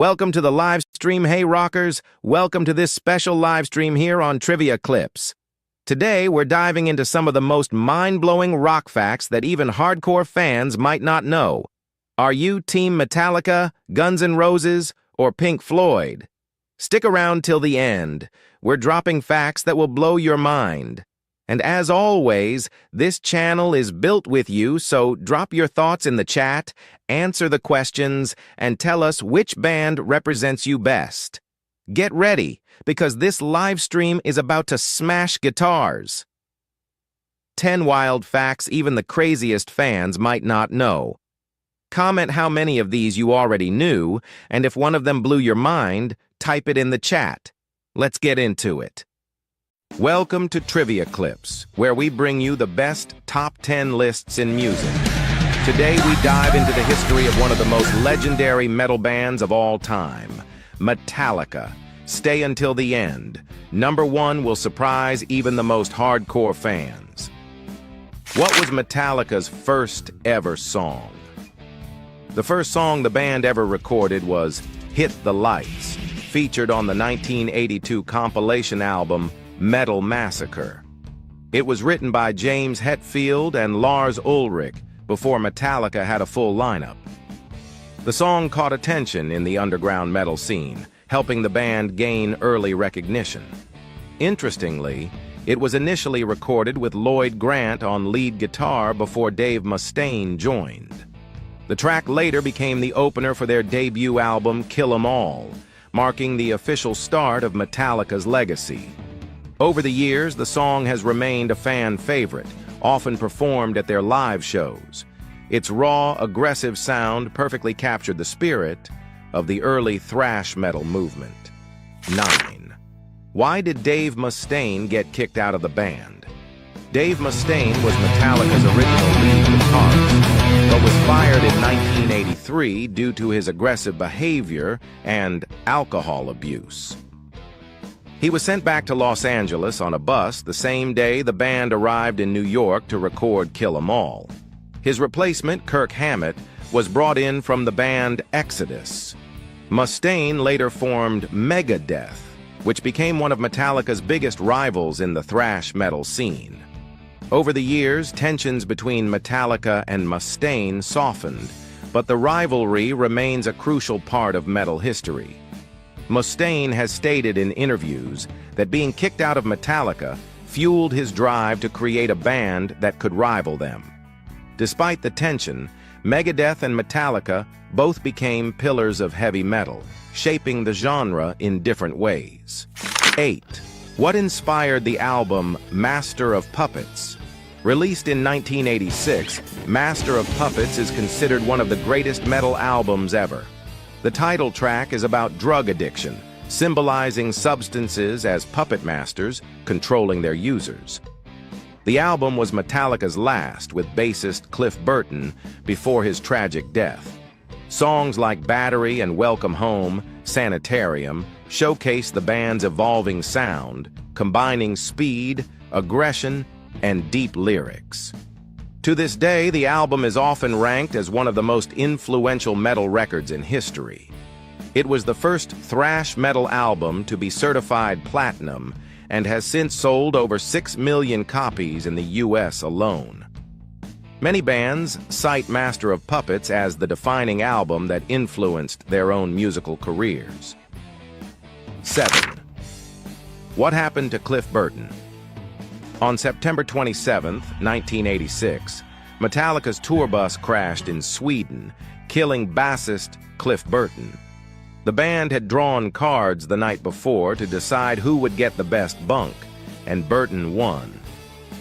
Welcome to the live stream, hey rockers. Welcome to this special live stream here on Trivia Clips. Today, we're diving into some of the most mind-blowing rock facts that even hardcore fans might not know. Are you Team Metallica, Guns N' Roses, or Pink Floyd? Stick around till the end. We're dropping facts that will blow your mind. And as always, this channel is built with you, so drop your thoughts in the chat, answer the questions, and tell us which band represents you best. Get ready, because this live stream is about to smash guitars. 10 wild facts even the craziest fans might not know. Comment how many of these you already knew, and if one of them blew your mind, type it in the chat. Let's get into it. Welcome to Trivia Clips, where we bring you the best top 10 lists in music. Today we dive into the history of one of the most legendary metal bands of all time, Metallica. Stay until the end. Number 1 will surprise even the most hardcore fans. What was Metallica's first ever song? The first song the band ever recorded was Hit the Lights, featured on the 1982 compilation album Metal Massacre. It was written by James Hetfield and Lars Ulrich before Metallica had a full lineup. The song caught attention in the underground metal scene, helping the band gain early recognition. Interestingly, it was initially recorded with Lloyd Grant on lead guitar before Dave Mustaine joined. The track later became the opener for their debut album Kill 'Em All, marking the official start of Metallica's legacy. Over the years, the song has remained a fan favorite, often performed at their live shows. Its raw, aggressive sound perfectly captured the spirit of the early thrash metal movement. 9. Why did Dave Mustaine get kicked out of the band? Dave Mustaine was Metallica's original lead guitarist, but was fired in 1983 due to his aggressive behavior and alcohol abuse. He was sent back to Los Angeles on a bus the same day the band arrived in New York to record Kill 'Em All. His replacement, Kirk Hammett, was brought in from the band Exodus. Mustaine later formed Megadeth, which became one of Metallica's biggest rivals in the thrash metal scene. Over the years, tensions between Metallica and Mustaine softened, but the rivalry remains a crucial part of metal history. Mustaine has stated in interviews that being kicked out of Metallica fueled his drive to create a band that could rival them. Despite the tension, Megadeth and Metallica both became pillars of heavy metal, shaping the genre in different ways. 8. What inspired the album Master of Puppets? Released in 1986, Master of Puppets is considered one of the greatest metal albums ever. The title track is about drug addiction, symbolizing substances as puppet masters controlling their users. The album was Metallica's last with bassist Cliff Burton before his tragic death. Songs like Battery and Welcome Home, Sanitarium showcase the band's evolving sound, combining speed, aggression, and deep lyrics. To this day, the album is often ranked as one of the most influential metal records in history. It was the first thrash metal album to be certified platinum and has since sold over 6 million copies in the US alone. Many bands cite Master of Puppets as the defining album that influenced their own musical careers. 7. What happened to Cliff Burton? On September 27, 1986, Metallica's tour bus crashed in Sweden, killing bassist Cliff Burton. The band had drawn cards the night before to decide who would get the best bunk, and Burton won.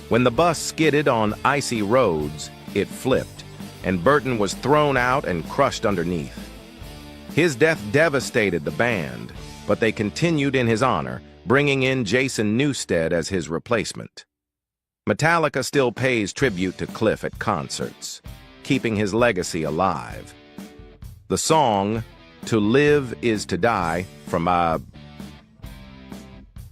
When the bus skidded on icy roads, it flipped, and Burton was thrown out and crushed underneath. His death devastated the band, but they continued in his honor, bringing in Jason Newsted as his replacement. Metallica still pays tribute to Cliff at concerts, keeping his legacy alive. The song, To Live Is to Die, from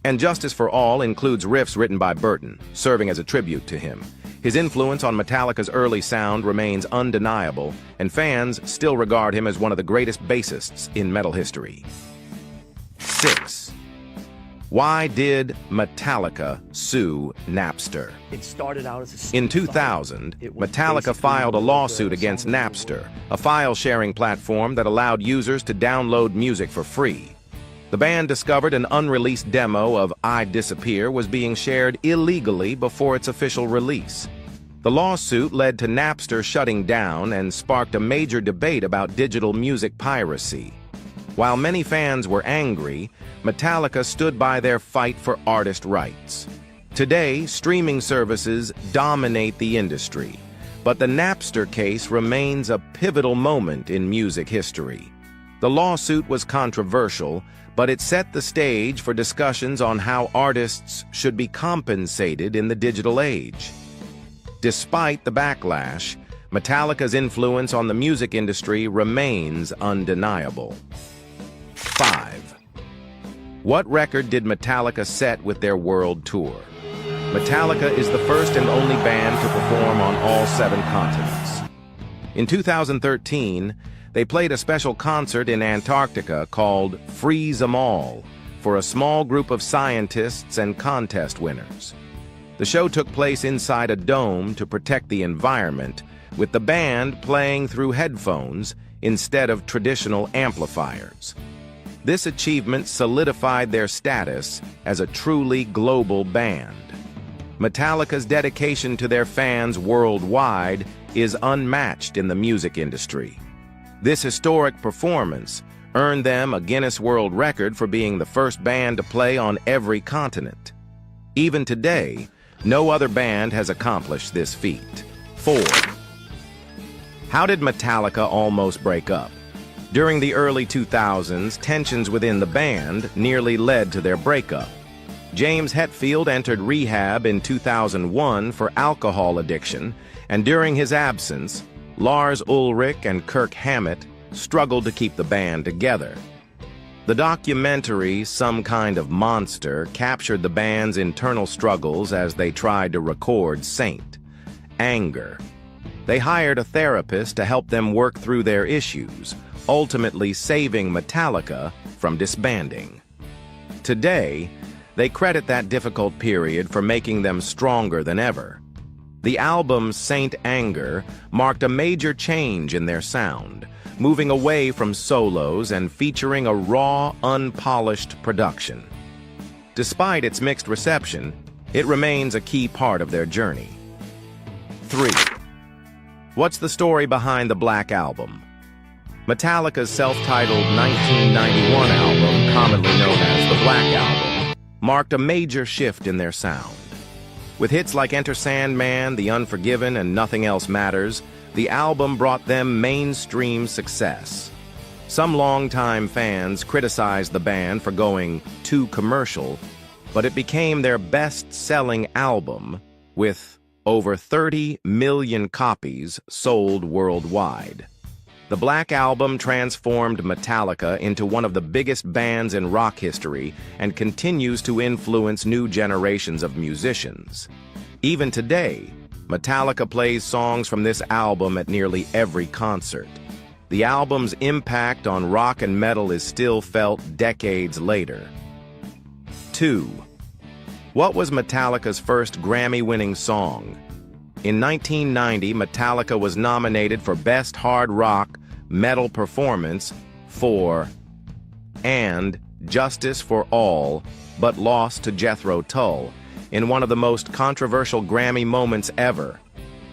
And Justice for All includes riffs written by Burton, serving as a tribute to him. His influence on Metallica's early sound remains undeniable, and fans still regard him as one of the greatest bassists in metal history. 6. Why did Metallica sue Napster? It started out as a In 2000, Metallica filed a lawsuit against Napster, a file-sharing platform that allowed users to download music for free. The band discovered an unreleased demo of I Disappear was being shared illegally before its official release. The lawsuit led to Napster shutting down and sparked a major debate about digital music piracy. While many fans were angry, Metallica stood by their fight for artist rights. Today, streaming services dominate the industry, but the Napster case remains a pivotal moment in music history. The lawsuit was controversial, but it set the stage for discussions on how artists should be compensated in the digital age. Despite the backlash, Metallica's influence on the music industry remains undeniable. 5. What record did Metallica set with their world tour? Metallica is the first and only band to perform on all 7 continents. In 2013, they played a special concert in Antarctica called Freeze 'Em All for a small group of scientists and contest winners. The show took place inside a dome to protect the environment, with the band playing through headphones instead of traditional amplifiers. This achievement solidified their status as a truly global band. Metallica's dedication to their fans worldwide is unmatched in the music industry. This historic performance earned them a Guinness World Record for being the first band to play on every continent. Even today, no other band has accomplished this feat. 4. How did Metallica almost break up? During the early 2000s, tensions within the band nearly led to their breakup. James Hetfield entered rehab in 2001 for alcohol addiction, and during his absence, Lars Ulrich and Kirk Hammett struggled to keep the band together. The documentary, Some Kind of Monster, captured the band's internal struggles as they tried to record Saint. Anger. They hired a therapist to help them work through their issues, ultimately saving Metallica from disbanding. Today, they credit that difficult period for making them stronger than ever. The album Saint Anger marked a major change in their sound, moving away from solos and featuring a raw, unpolished production. Despite its mixed reception, it remains a key part of their journey. 3. What's the story behind the Black Album? Metallica's self-titled 1991 album, commonly known as the Black Album, marked a major shift in their sound. With hits like Enter Sandman, The Unforgiven, and Nothing Else Matters, the album brought them mainstream success. Some longtime fans criticized the band for going too commercial, but it became their best-selling album, with over 30 million copies sold worldwide. The Black Album transformed Metallica into one of the biggest bands in rock history and continues to influence new generations of musicians. Even today, Metallica plays songs from this album at nearly every concert. The album's impact on rock and metal is still felt decades later. 2. What was Metallica's first Grammy-winning song? In 1990, Metallica was nominated for Best Hard Rock Metal Performance for and Justice for All, but lost to Jethro Tull in one of the most controversial Grammy moments ever.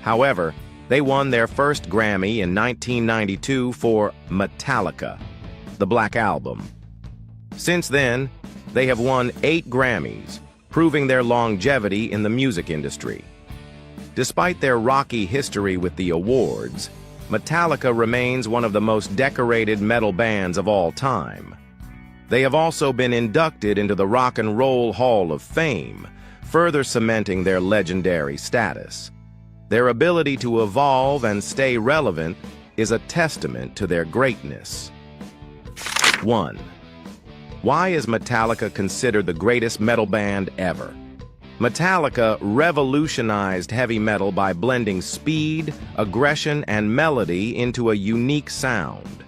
However, they won their first Grammy in 1992 for Metallica, the Black Album. Since then, they have won 8 Grammys, proving their longevity in the music industry. Despite their rocky history with the awards, Metallica remains one of the most decorated metal bands of all time. They have also been inducted into the Rock and Roll Hall of Fame, further cementing their legendary status. Their ability to evolve and stay relevant is a testament to their greatness. 1. Why is Metallica considered the greatest metal band ever? Metallica revolutionized heavy metal by blending speed, aggression, and melody into a unique sound.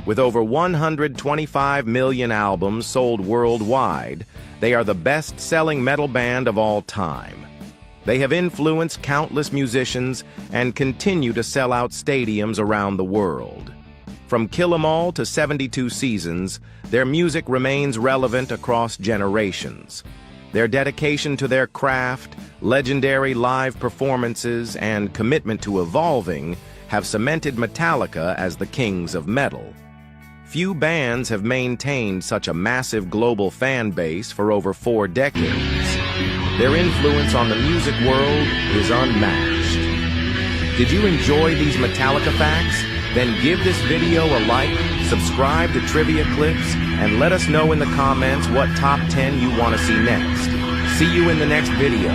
With over 125 million albums sold worldwide, they are the best-selling metal band of all time. They have influenced countless musicians and continue to sell out stadiums around the world. From Kill 'Em All to 72 Seasons, their music remains relevant across generations. Their dedication to their craft, legendary live performances, and commitment to evolving have cemented Metallica as the kings of metal. Few bands have maintained such a massive global fan base for over 4 decades. Their influence on the music world is unmatched. Did you enjoy these Metallica facts? Then give this video a like, subscribe to Trivia Clips, and let us know in the comments what top 10 you want to see next. See you in the next video.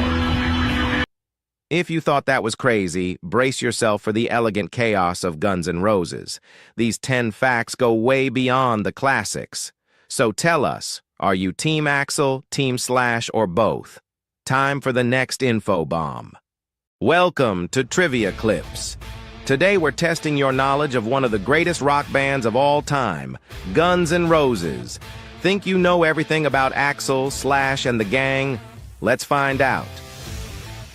If you thought that was crazy, brace yourself for the elegant chaos of Guns N' Roses. These 10 facts go way beyond the classics. So tell us, are you Team Axl, Team Slash, or both? Time for the next info bomb. Welcome to Trivia Clips. Today we're testing your knowledge of one of the greatest rock bands of all time, Guns N' Roses. Think you know everything about Axl, Slash, and the gang? Let's find out.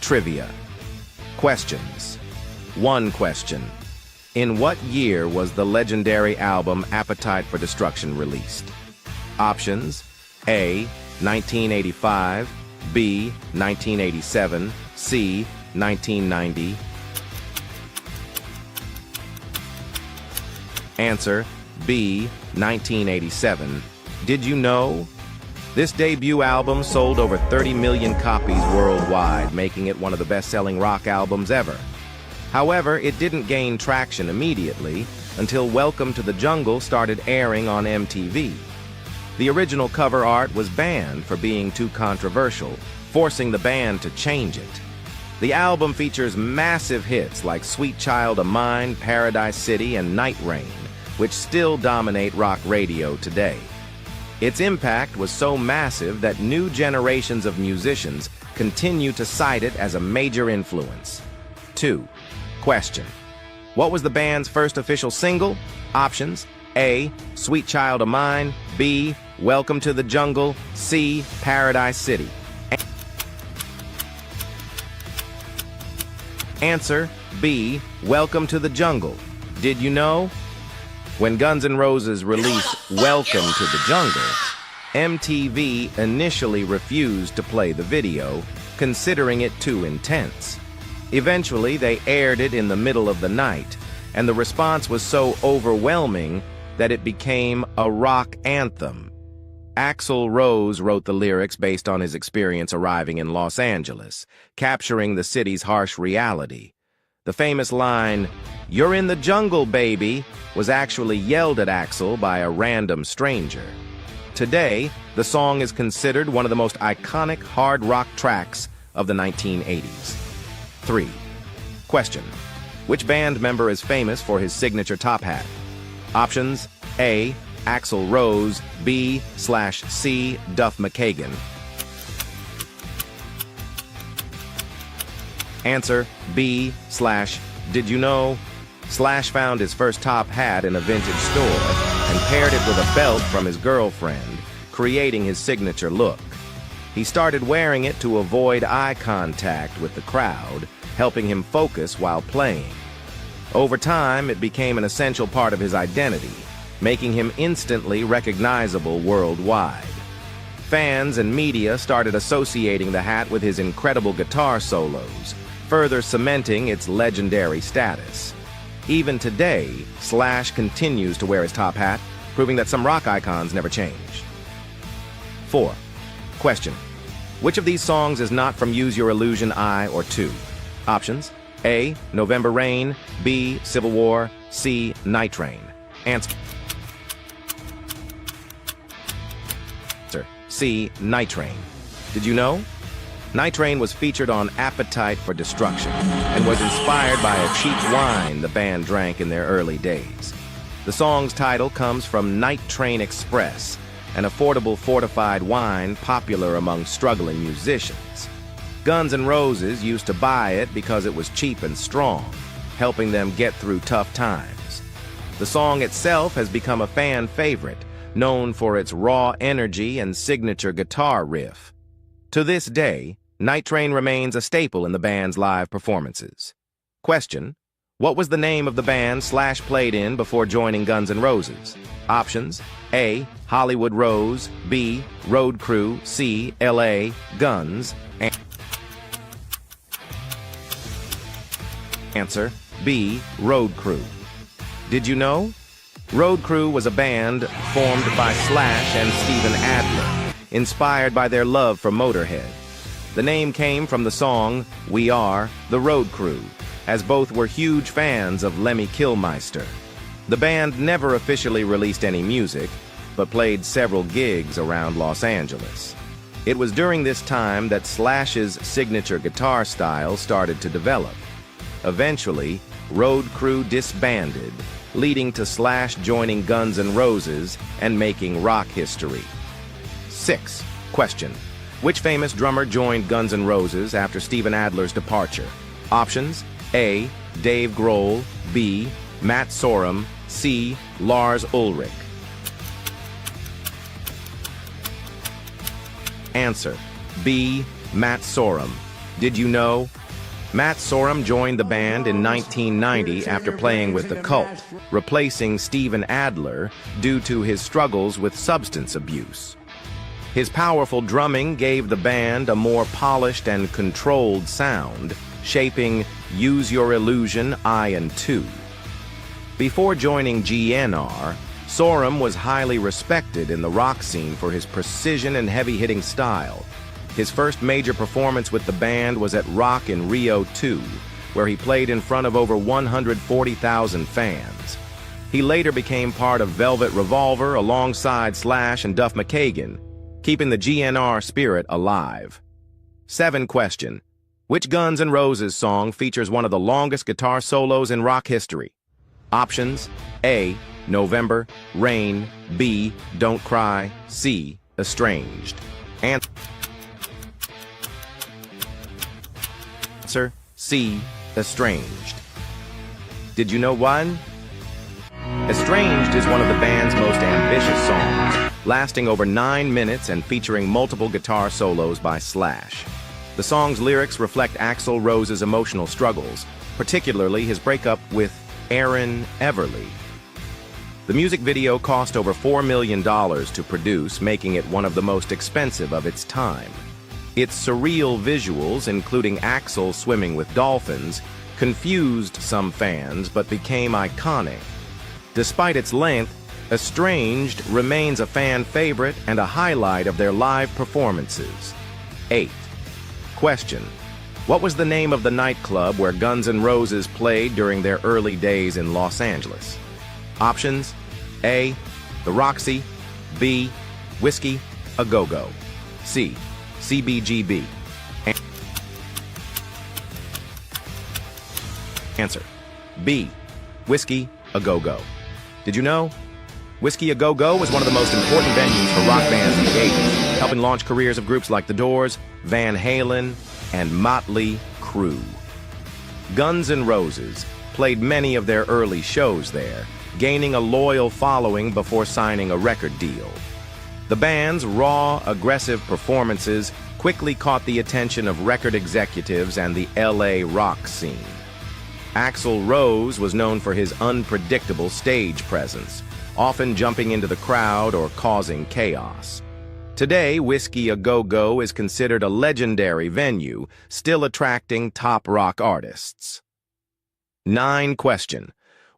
Trivia. Questions. 1 question. In what year was the legendary album Appetite for Destruction released? Options: A. 1985, B. 1987, C. 1990. Answer: B. 1987. Did you know? This debut album sold over 30 million copies worldwide, making it one of the best-selling rock albums ever. However, it didn't gain traction immediately until Welcome to the Jungle started airing on MTV. The original cover art was banned for being too controversial, forcing the band to change it. The album features massive hits like Sweet Child of Mine, Paradise City, and Night Rain, which still dominate rock radio today. Its impact was so massive that new generations of musicians continue to cite it as a major influence. 2. Question. What was the band's first official single? Options: A. Sweet Child of Mine, B. Welcome to the Jungle, C. Paradise City. Answer: B. Welcome to the Jungle. Did you know? When Guns N' Roses released Welcome to the Jungle, MTV initially refused to play the video, considering it too intense. Eventually, they aired it in the middle of the night, and the response was so overwhelming that it became a rock anthem. Axl Rose wrote the lyrics based on his experience arriving in Los Angeles, capturing the city's harsh reality. The famous line, "You're in the jungle, baby," was actually yelled at Axl by a random stranger. Today, the song is considered one of the most iconic hard rock tracks of the 1980s. 3. Question. Which band member is famous for his signature top hat? Options: A. Axl Rose, B. / C. Duff McKagan. Answer: B. / Did you know? Slash found his first top hat in a vintage store and paired it with a belt from his girlfriend, creating his signature look. He started wearing it to avoid eye contact with the crowd, helping him focus while playing. Over time, it became an essential part of his identity, making him instantly recognizable worldwide. Fans and media started associating the hat with his incredible guitar solos, further cementing its legendary status. Even today, Slash continues to wear his top hat, proving that some rock icons never change. 4. Question. Which of these songs is not from Use Your Illusion, I, or 2? Options: A. November Rain, B. Civil War, C. Night Train. Answer: C. Night Train. Did you know? Night Train was featured on Appetite for Destruction and was inspired by a cheap wine the band drank in their early days. The song's title comes from Night Train Express, an affordable fortified wine popular among struggling musicians. Guns N' Roses used to buy it because it was cheap and strong, helping them get through tough times. The song itself has become a fan favorite, known for its raw energy and signature guitar riff. To this day, Night Train remains a staple in the band's live performances. Question: what was the name of the band Slash played in before joining Guns N' Roses? Options: A. Hollywood Rose, B. Road Crew, C. L.A. Guns. Answer: B. Road Crew. Did you know? Road Crew was a band formed by Slash and Steven Adler, inspired by their love for Motorhead. The name came from the song We Are the Road Crew, as both were huge fans of Lemmy Kilmister. The band never officially released any music, but played several gigs around Los Angeles. It was during this time that Slash's signature guitar style started to develop. Eventually, Road Crew disbanded, leading to Slash joining Guns N' Roses and making rock history. 6. Question: which famous drummer joined Guns N' Roses after Steven Adler's departure? Options: A. Dave Grohl, B. Matt Sorum, C. Lars Ulrich. Answer: B. Matt Sorum. Did you know? Matt Sorum joined the band in 1990 after playing with The Cult, replacing Steven Adler due to his struggles with substance abuse. His powerful drumming gave the band a more polished and controlled sound, shaping Use Your Illusion I and II. Before joining GNR, Sorum was highly respected in the rock scene for his precision and heavy-hitting style. His first major performance with the band was at Rock in Rio 2, where he played in front of over 140,000 fans. He later became part of Velvet Revolver alongside Slash and Duff McKagan, keeping the GNR spirit alive. 7. Question: which Guns N' Roses song features one of the longest guitar solos in rock history? Options: A. November, Rain, B. Don't Cry, C. Estranged. Answer: C. Estranged. Did you know one? Estranged is one of the band's most ambitious songs, lasting over 9 minutes and featuring multiple guitar solos by Slash. The song's lyrics reflect Axl Rose's emotional struggles, particularly his breakup with Erin Everly. The music video cost over $4 million to produce, making it one of the most expensive of its time. Its surreal visuals, including Axl swimming with dolphins, confused some fans but became iconic. Despite its length, Estranged remains a fan favorite and a highlight of their live performances. 8. Question: what was the name of the nightclub where Guns N' Roses played during their early days in Los Angeles? Options: A. The Roxy, B. Whiskey A Go-Go, C. CBGB. Answer: B. Whiskey A Go-Go. Did you know? Whiskey A Go-Go was one of the most important venues for rock bands in the 80s, helping launch careers of groups like The Doors, Van Halen, and Motley Crue. Guns N' Roses played many of their early shows there, gaining a loyal following before signing a record deal. The band's raw, aggressive performances quickly caught the attention of record executives and the LA rock scene. Axl Rose was known for his unpredictable stage presence, often jumping into the crowd or causing chaos. Today, Whiskey A Go-Go is considered a legendary venue, still attracting top rock artists. 9. Question: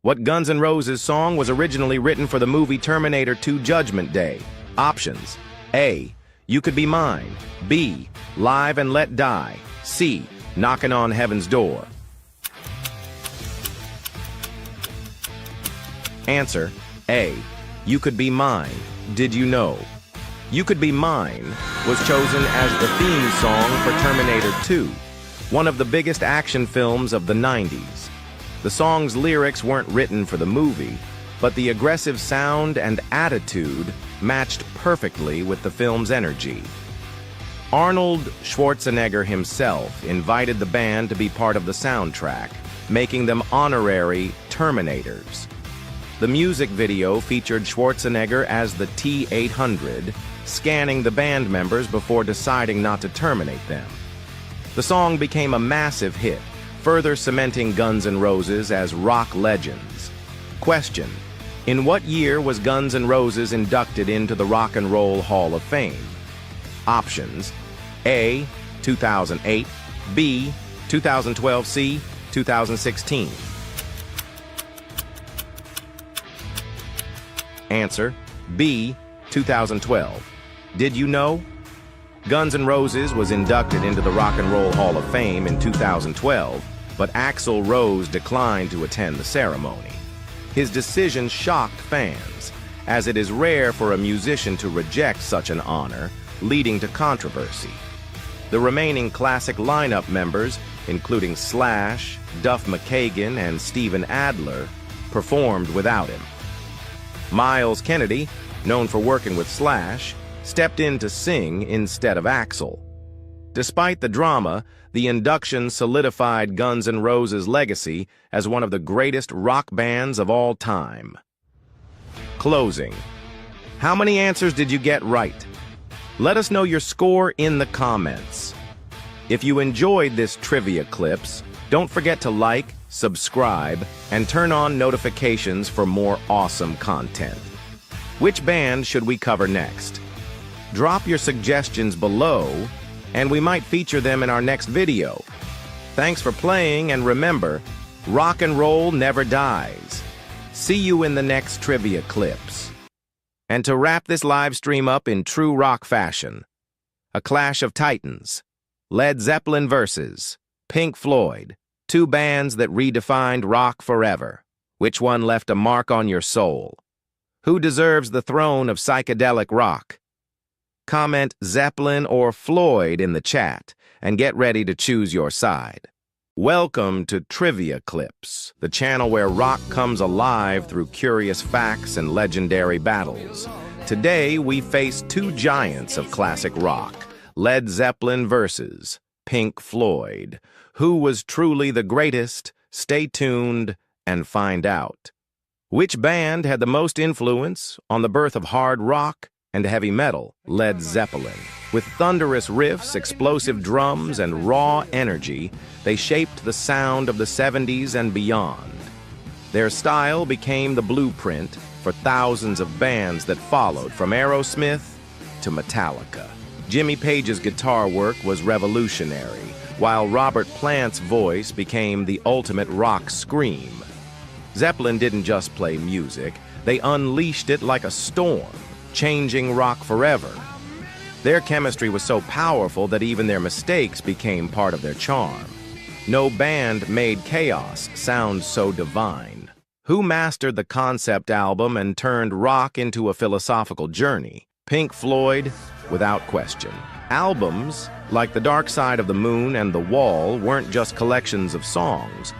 what Guns N' Roses song was originally written for the movie Terminator 2 Judgment Day? Options: A. You Could Be Mine, B. Live and Let Die, C. Knockin' on Heaven's Door. Answer: A. You Could Be Mine. Did you know? You Could Be Mine was chosen as the theme song for Terminator 2, one of the biggest action films of the 90s. The song's lyrics weren't written for the movie, but the aggressive sound and attitude matched perfectly with the film's energy. Arnold Schwarzenegger himself invited the band to be part of the soundtrack, making them honorary Terminators. The music video featured Schwarzenegger as the T-800, scanning the band members before deciding not to terminate them. The song became a massive hit, further cementing Guns N' Roses as rock legends. Question: in what year was Guns N' Roses inducted into the Rock and Roll Hall of Fame? Options: A, 2008, B, 2012, C, 2016. Answer: B, 2012. Did you know? Guns N' Roses was inducted into the Rock and Roll Hall of Fame in 2012, but Axl Rose declined to attend the ceremony. His decision shocked fans, as it is rare for a musician to reject such an honor, leading to controversy. The remaining classic lineup members, including Slash, Duff McKagan, and Steven Adler, performed without him. Myles Kennedy, known for working with Slash, stepped in to sing instead of Axl. Despite the drama, the induction solidified Guns N' Roses' legacy as one of the greatest rock bands of all time. Closing. How many answers did you get right? Let us know your score in the comments. If you enjoyed this trivia clips, don't forget to like, subscribe, and turn on notifications for more awesome content. Which band should we cover next? Drop your suggestions below, and we might feature them in our next video. Thanks for playing, and remember, rock and roll never dies. See you in the next trivia clips. And to wrap this live stream up in true rock fashion, a clash of titans, Led Zeppelin versus Pink Floyd, two bands that redefined rock forever. Which one left a mark on your soul? Who deserves the throne of psychedelic rock? Comment Zeppelin or Floyd in the chat and get ready to choose your side. Welcome to Trivia Clips, the channel where rock comes alive through curious facts and legendary battles. Today, we face two giants of classic rock, Led Zeppelin versus Pink Floyd. Who was truly the greatest? Stay tuned and find out. Which band had the most influence on the birth of hard rock and heavy metal? Led Zeppelin. With thunderous riffs, explosive drums, and raw energy, they shaped the sound of the 70s and beyond. Their style became the blueprint for thousands of bands that followed, from Aerosmith to Metallica. Jimmy Page's guitar work was revolutionary, while Robert Plant's voice became the ultimate rock scream. Zeppelin didn't just play music, they unleashed it like a storm, changing rock forever. Their chemistry was so powerful that even their mistakes became part of their charm. No band made chaos sound so divine. Who mastered the concept album and turned rock into a philosophical journey? Pink Floyd, without question. Albums, like The Dark Side of the Moon and The Wall, weren't just collections of songs.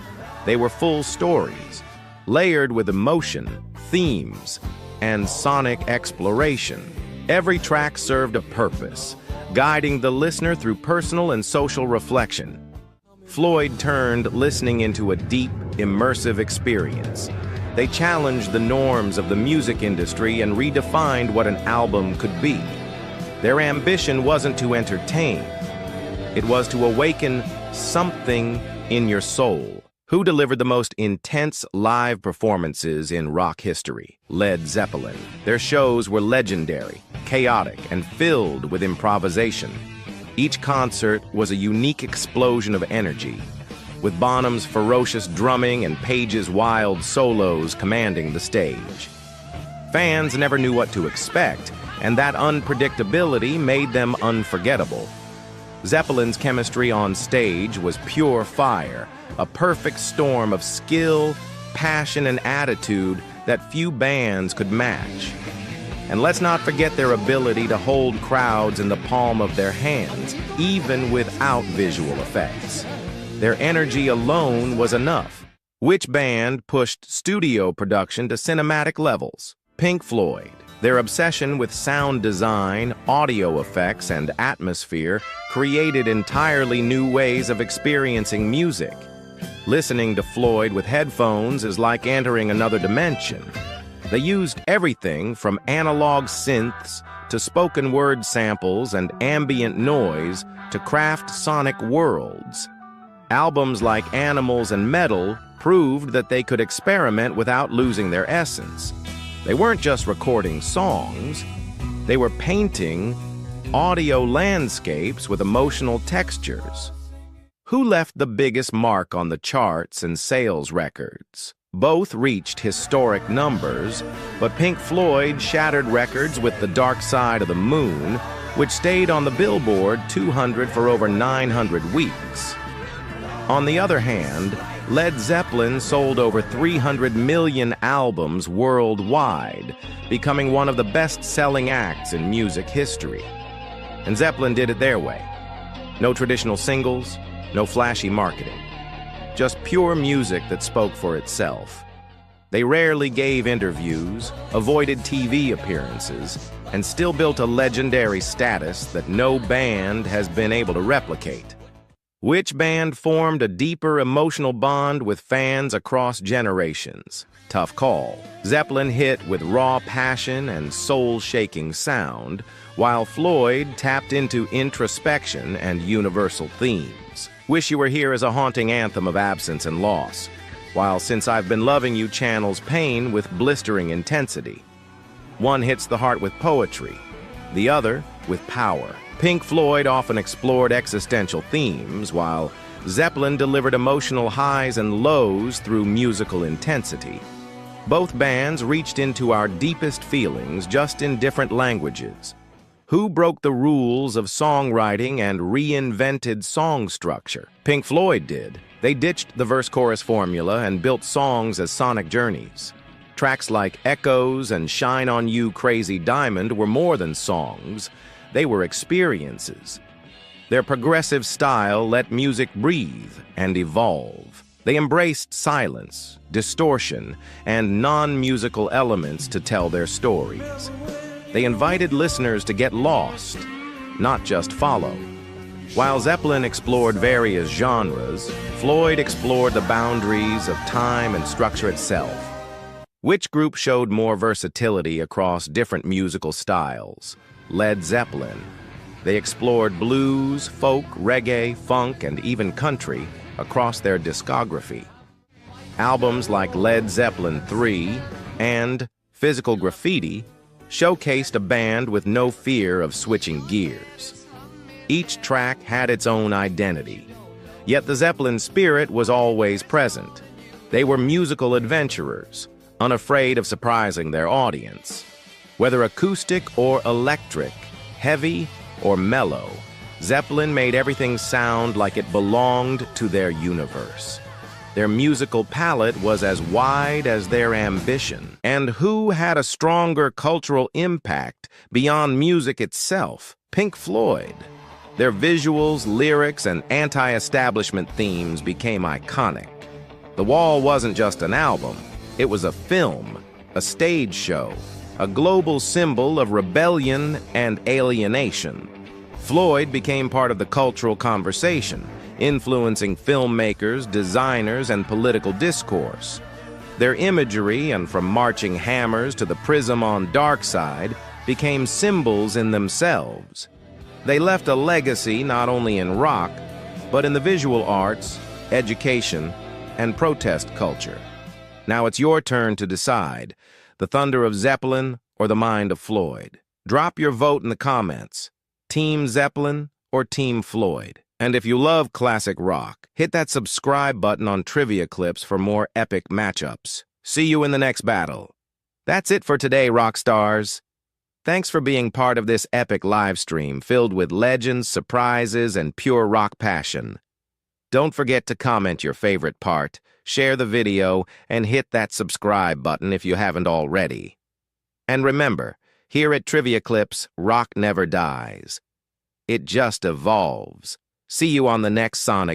They were full stories, layered with emotion, themes, and sonic exploration. Every track served a purpose, guiding the listener through personal and social reflection. Floyd turned listening into a deep, immersive experience. They challenged the norms of the music industry and redefined what an album could be. Their ambition wasn't to entertain. It was to awaken something in your soul. Who delivered the most intense live performances in rock history? Led Zeppelin. Their shows were legendary, chaotic, and filled with improvisation. Each concert was a unique explosion of energy, with Bonham's ferocious drumming and Page's wild solos commanding the stage. Fans never knew what to expect, and that unpredictability made them unforgettable. Zeppelin's chemistry on stage was pure fire, a perfect storm of skill, passion, and attitude that few bands could match. And let's not forget their ability to hold crowds in the palm of their hands, even without visual effects. Their energy alone was enough. Which band pushed studio production to cinematic levels? Pink Floyd. Their obsession with sound design, audio effects, and atmosphere created entirely new ways of experiencing music. Listening to Floyd with headphones is like entering another dimension. They used everything from analog synths to spoken word samples and ambient noise to craft sonic worlds. Albums like Animals and Metal proved that they could experiment without losing their essence. They weren't just recording songs, they were painting audio landscapes with emotional textures. Who left the biggest mark on the charts and sales records? Both reached historic numbers, but Pink Floyd shattered records with The Dark Side of the Moon, which stayed on the Billboard 200 for over 900 weeks. On the other hand, Led Zeppelin sold over 300 million albums worldwide, becoming one of the best-selling acts in music history. And Zeppelin did it their way. No traditional singles, no flashy marketing. Just pure music that spoke for itself. They rarely gave interviews, avoided TV appearances, and still built a legendary status that no band has been able to replicate. Which band formed a deeper emotional bond with fans across generations? Tough call. Zeppelin hit with raw passion and soul-shaking sound, while Floyd tapped into introspection and universal themes. Wish You Were Here is a haunting anthem of absence and loss, while Since I've Been Loving You channels pain with blistering intensity. One hits the heart with poetry, the other with power. Pink Floyd often explored existential themes, while Zeppelin delivered emotional highs and lows through musical intensity. Both bands reached into our deepest feelings, just in different languages. Who broke the rules of songwriting and reinvented song structure? Pink Floyd did. They ditched the verse-chorus formula and built songs as sonic journeys. Tracks like Echoes and Shine On You Crazy Diamond were more than songs. They were experiences. Their progressive style let music breathe and evolve. They embraced silence, distortion, and non-musical elements to tell their stories. They invited listeners to get lost, not just follow. While Zeppelin explored various genres, Floyd explored the boundaries of time and structure itself. Which group showed more versatility across different musical styles? Led Zeppelin. They explored blues, folk, reggae, funk, and even country across their discography. Albums like Led Zeppelin III and Physical Graffiti showcased a band with no fear of switching gears. Each track had its own identity, yet the Zeppelin spirit was always present. They were musical adventurers, unafraid of surprising their audience. Whether acoustic or electric, heavy or mellow, Zeppelin made everything sound like it belonged to their universe. Their musical palette was as wide as their ambition. And who had a stronger cultural impact beyond music itself? Pink Floyd. Their visuals, lyrics, and anti-establishment themes became iconic. The Wall wasn't just an album. It was a film, a stage show, a global symbol of rebellion and alienation. Floyd became part of the cultural conversation, influencing filmmakers, designers, and political discourse. Their imagery, and from marching hammers to the prism on Dark Side, became symbols in themselves. They left a legacy not only in rock, but in the visual arts, education, and protest culture. Now it's your turn to decide. The thunder of Zeppelin or the mind of Floyd? Drop your vote in the comments. Team Zeppelin or Team Floyd? And if you love classic rock, hit that subscribe button on Trivia Clips for more epic matchups. See you in the next battle. That's it for today, rock stars. Thanks for being part of this epic live stream filled with legends, surprises, and pure rock passion. Don't forget to comment your favorite part, share the video, and hit that subscribe button if you haven't already. And remember, here at Trivia Clips, rock never dies. It just evolves. See you on the next Sonic